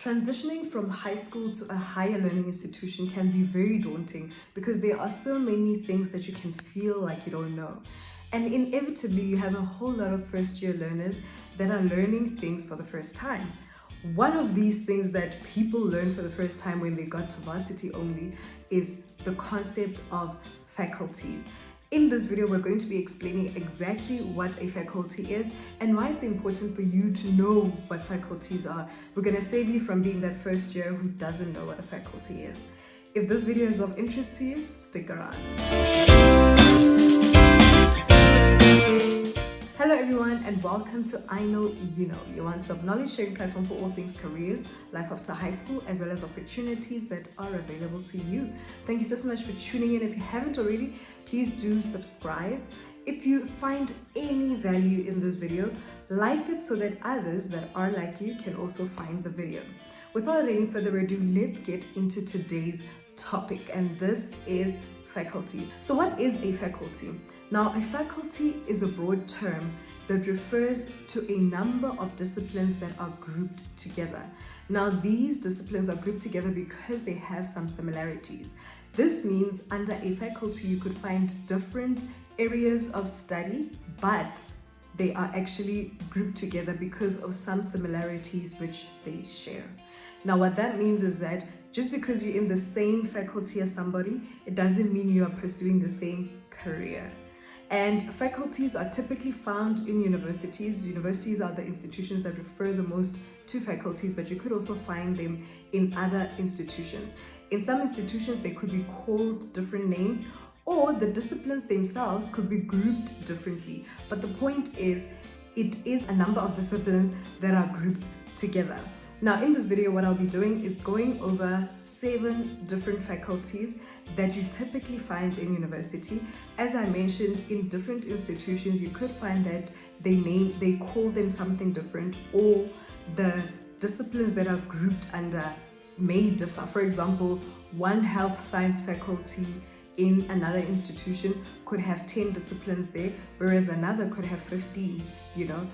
Transitioning from high school to a higher learning institution can be very daunting because there are so many things that you can feel like you don't know. And inevitably, you have a whole lot of first-year learners that are learning things for the first time. One of these things that people learn for the first time when they got to varsity only is the concept of faculties. In this video, we're going to be explaining exactly what a faculty is and why it's important for you to know what faculties are. We're going to save you from being that first year who doesn't know what a faculty is. If this video is of interest to you, stick around. Hello everyone and welcome to I Know You Know, your one-stop knowledge sharing platform for all things careers, life after high school, as well as opportunities that are available to you. Thank you so much for tuning in. If you haven't already, please do subscribe. If you find any value in this video, like it so that others that are like you can also find the video. Without any further ado, let's get into today's topic, and this is faculties. So what is a faculty? Now, a faculty is a broad term that refers to a number of disciplines that are grouped together. Now, these disciplines are grouped together because they have some similarities. This means under a faculty, you could find different areas of study, but they are actually grouped together because of some similarities which they share. Now, what that means is that just because you're in the same faculty as somebody, it doesn't mean you are pursuing the same career. And faculties are typically found in universities. Universities are the institutions that refer the most to faculties, but you could also find them in other institutions. In some institutions, they could be called different names, or the disciplines themselves could be grouped differently. But the point is, it is a number of disciplines that are grouped together. Now, in this video, what I'll be doing is going over 7 different faculties that you typically find in university. As I mentioned, in different institutions, you could find that they call them something different, or the disciplines that are grouped under may differ. For example, one health science faculty in another institution could have 10 disciplines there, whereas another could have 15,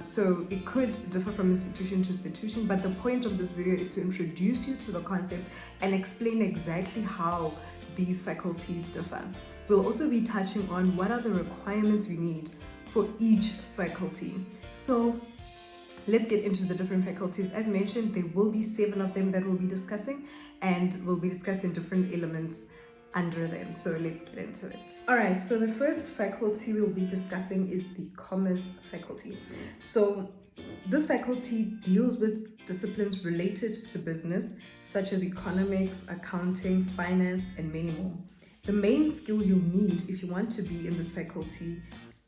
So it could differ from institution to institution, but the point of this video is to introduce you to the concept and explain exactly how these faculties differ. We'll also be touching on what are the requirements we need for each faculty. So let's get into the different faculties. As mentioned, there will be 7 of them that we'll be discussing, and we'll be discussing different elements under them. So let's get into it. All right, so the first faculty we'll be discussing is the commerce faculty. So this faculty deals with disciplines related to business, such as economics, accounting, finance, and many more. The main skill you'll need if you want to be in this faculty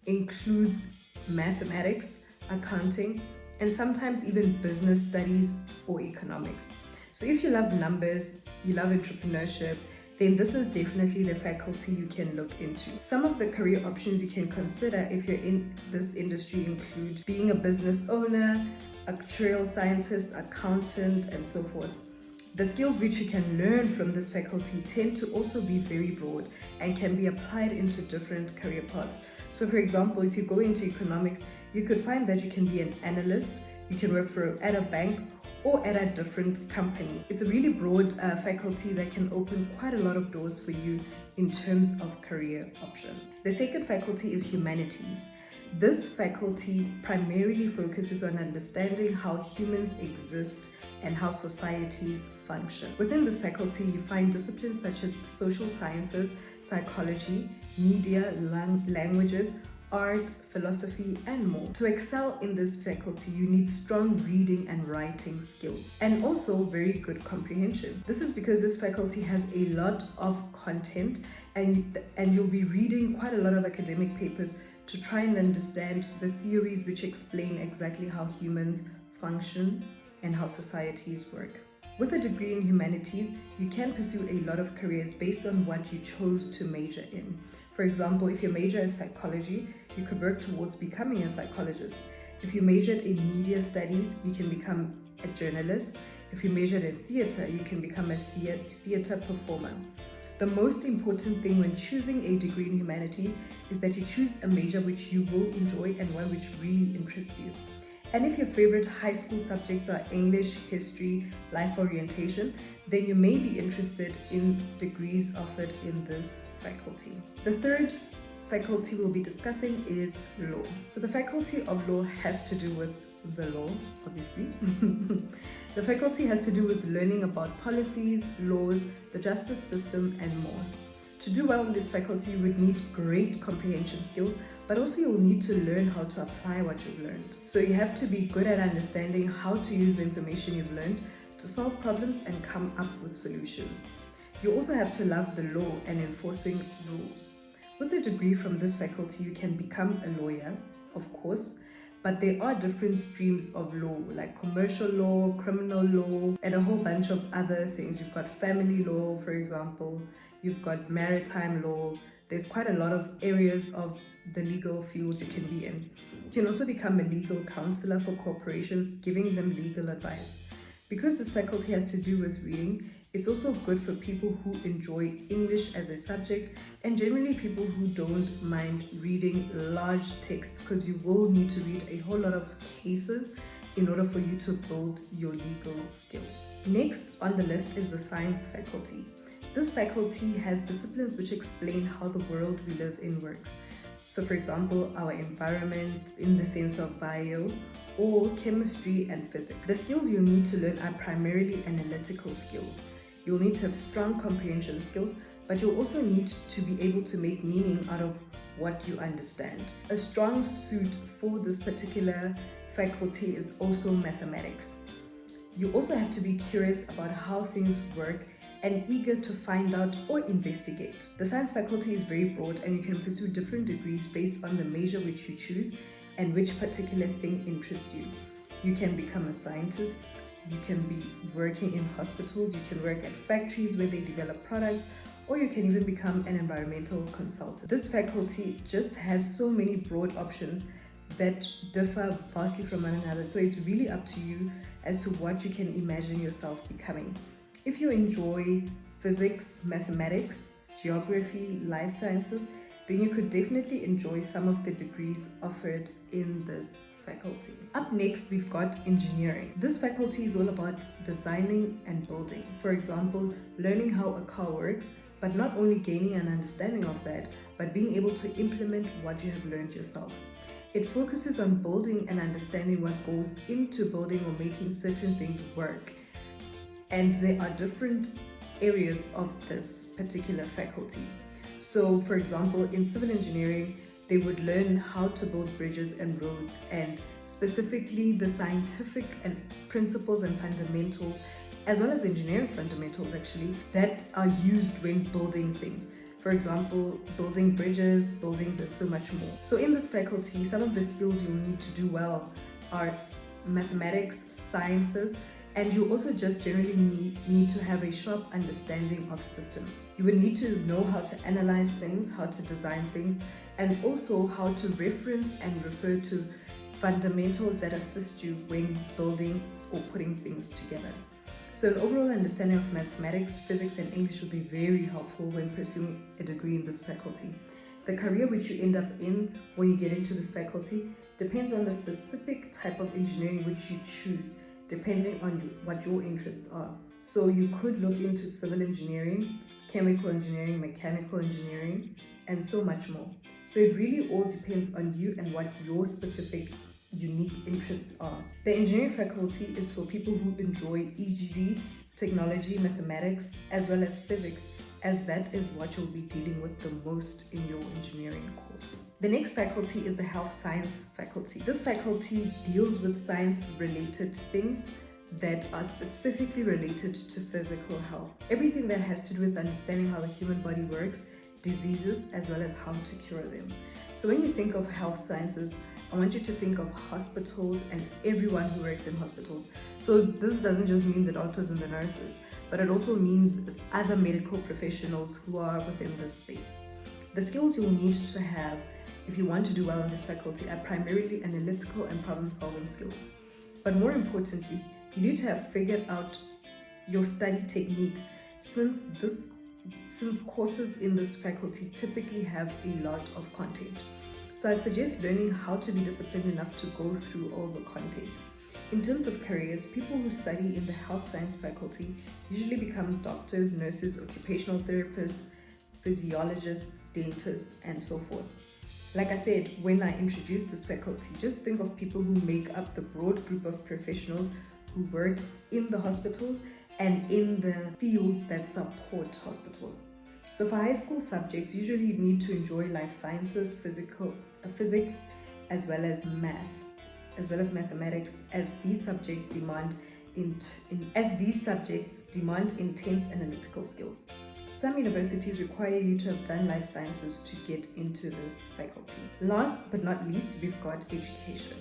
includes mathematics, accounting, and sometimes even business studies or economics. So if you love numbers, you love entrepreneurship, then this is definitely the faculty you can look into. Some of the career options you can consider if you're in this industry include being a business owner, actuarial scientist, accountant, and so forth. The skills which you can learn from this faculty tend to also be very broad and can be applied into different career paths. So for example, if you go into economics, you could find that you can be an analyst, you can work at a bank, or at a different company. It's a really broad faculty that can open quite a lot of doors for you in terms of career options. The second faculty is humanities. This faculty primarily focuses on understanding how humans exist and how societies function. Within this faculty, you find disciplines such as social sciences, psychology, media, languages, art, philosophy, and more. To excel in this faculty, you need strong reading and writing skills, and also very good comprehension. This is because this faculty has a lot of content, and you'll be reading quite a lot of academic papers to try and understand the theories which explain exactly how humans function and how societies work. With a degree in humanities, you can pursue a lot of careers based on what you chose to major in. For example, if your major is psychology, you could work towards becoming a psychologist. If you majored in media studies, you can become a journalist. If you majored in theater, you can become a theater performer. The most important thing when choosing a degree in humanities is that you choose a major which you will enjoy and one which really interests you. And if your favorite high school subjects are English, history, life orientation, then you may be interested in degrees offered in this faculty. The third faculty we'll be discussing is law. So the faculty of law has to do with the law, obviously. The faculty has to do with learning about policies, laws, the justice system, and more. To do well in this faculty, you would need great comprehension skills, but also you'll need to learn how to apply what you've learned. So you have to be good at understanding how to use the information you've learned to solve problems and come up with solutions. You also have to love the law and enforcing rules. With a degree from this faculty, you can become a lawyer, of course, but there are different streams of law, like commercial law, criminal law, and a whole bunch of other things. You've got family law, for example, you've got maritime law. There's quite a lot of areas of the legal field you can be in. You can also become a legal counselor for corporations, giving them legal advice. Because this faculty has to do with reading, it's also good for people who enjoy English as a subject and generally people who don't mind reading large texts, because you will need to read a whole lot of cases in order for you to build your legal skills. Next on the list is the science faculty. This faculty has disciplines which explain how the world we live in works. So for example, our environment in the sense of bio, or chemistry and physics. The skills you'll need to learn are primarily analytical skills. You'll need to have strong comprehension skills, but you'll also need to be able to make meaning out of what you understand. A strong suit for this particular faculty is also mathematics. You also have to be curious about how things work and eager to find out or investigate. The science faculty is very broad and you can pursue different degrees based on the major which you choose and which particular thing interests you. You can become a scientist, you can be working in hospitals, you can work at factories where they develop products, or you can even become an environmental consultant. This faculty just has so many broad options that differ vastly from one another, so it's really up to you as to what you can imagine yourself becoming. If you enjoy physics, mathematics, geography, life sciences, then you could definitely enjoy some of the degrees offered in this faculty. Up next, we've got engineering. This faculty is all about designing and building. For example, learning how a car works, but not only gaining an understanding of that, but being able to implement what you have learned yourself. It focuses on building and understanding what goes into building or making certain things work. And there are different areas of this particular faculty. So for example, in civil engineering, they would learn how to build bridges and roads, and specifically the scientific and principles and fundamentals, as well as engineering fundamentals actually, that are used when building things. For example, building bridges, buildings, and so much more. So in this faculty, some of the skills you'll need to do well are mathematics, sciences, and you also just generally need to have a sharp understanding of systems. You would need to know how to analyze things, how to design things, and also how to reference and refer to fundamentals that assist you when building or putting things together. So an overall understanding of mathematics, physics, and English will be very helpful when pursuing a degree in this faculty. The career which you end up in when you get into this faculty depends on the specific type of engineering which you choose, depending on what your interests are. So you could look into civil engineering, chemical engineering, mechanical engineering, and so much more. So it really all depends on you and what your specific unique interests are. The engineering faculty is for people who enjoy EGD, technology, mathematics, as well as physics, as that is what you'll be dealing with the most in your engineering course. The next faculty is the health science faculty. This faculty deals with science-related things that are specifically related to physical health. Everything that has to do with understanding how the human body works, diseases, as well as how to cure them. So when you think of health sciences, I want you to think of hospitals and everyone who works in hospitals. So this doesn't just mean the doctors and the nurses, but it also means other medical professionals who are within this space. The skills you'll need to have if you want to do well in this faculty are primarily analytical and problem-solving skills. But more importantly, you need to have figured out your study techniques, since courses in this faculty typically have a lot of content. So I'd suggest learning how to be disciplined enough to go through all the content. In terms of careers, people who study in the health science faculty usually become doctors, nurses, occupational therapists, physiologists, dentists, and so forth. Like I said, when I introduced this faculty, just think of people who make up the broad group of professionals who work in the hospitals and in the fields that support hospitals. So for high school subjects, usually you need to enjoy life sciences, physics, as well as mathematics, as these subjects demand intense analytical skills. Some universities require you to have done life sciences to get into this faculty. Last but not least, we've got education.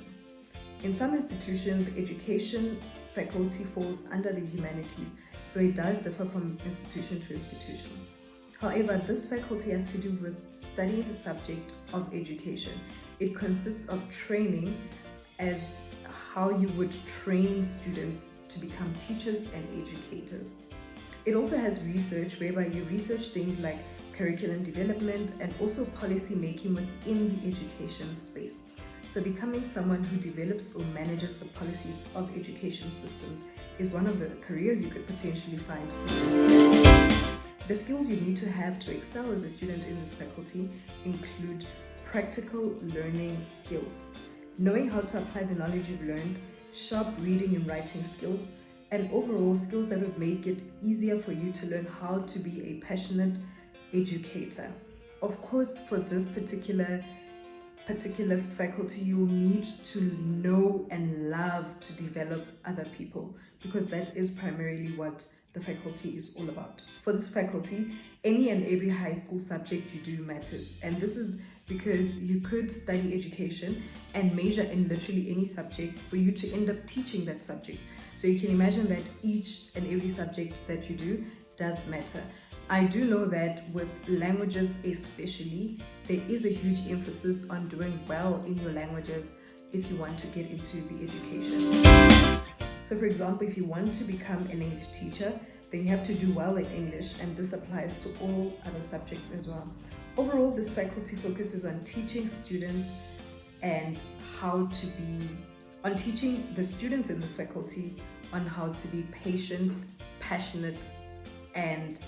In some institutions, the education faculty falls under the humanities, so it does differ from institution to institution. However, this faculty has to do with studying the subject of education. It consists of training as how you would train students to become teachers and educators. It also has research, whereby you research things like curriculum development and also policy making within the education space. So becoming someone who develops or manages the policies of education systems is one of the careers you could potentially find. The skills you need to have to excel as a student in this faculty include practical learning skills, knowing how to apply the knowledge you've learned, sharp reading and writing skills, and overall skills that would make it easier for you to learn how to be a passionate educator. Of course, for this particular faculty, you'll need to know and love to develop other people, because that is primarily what the faculty is all about. For this faculty, any and every high school subject you do matters, and this is because you could study education and major in literally any subject for you to end up teaching that subject. So you can imagine that each and every subject that you do does matter. I do know that with languages especially, there is a huge emphasis on doing well in your languages if you want to get into the education. So for example, if you want to become an English teacher, then you have to do well in English, and this applies to all other subjects as well. Overall, this faculty focuses on teaching students and teaching the students in this faculty on how to be patient, passionate, and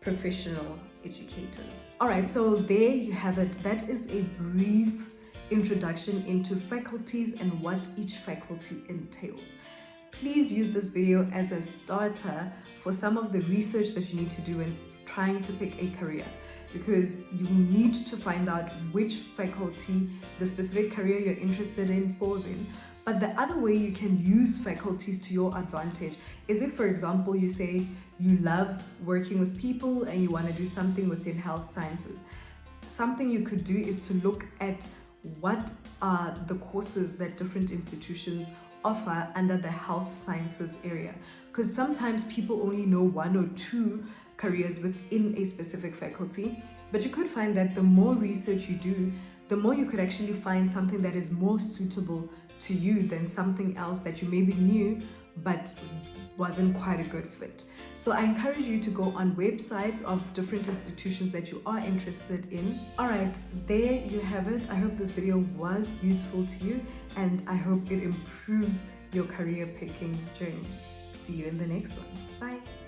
professional educators. Alright, so there you have it. That is a brief introduction into faculties and what each faculty entails. Please use this video as a starter for some of the research that you need to do in trying to pick a career, because you need to find out which faculty the specific career you're interested in falls in. But the other way you can use faculties to your advantage is if, for example, you say you love working with people and you want to do something within health sciences. Something you could do is to look at what are the courses that different institutions offer under the health sciences area, because sometimes people only know one or two careers within a specific faculty, but you could find that the more research you do, the more you could actually find something that is more suitable to you than something else that you maybe knew but wasn't quite a good fit. So I encourage you to go on websites of different institutions that you are interested in. Alright, there you have it. I hope this video was useful to you, and I hope it improves your career picking journey. See you in the next one. Bye.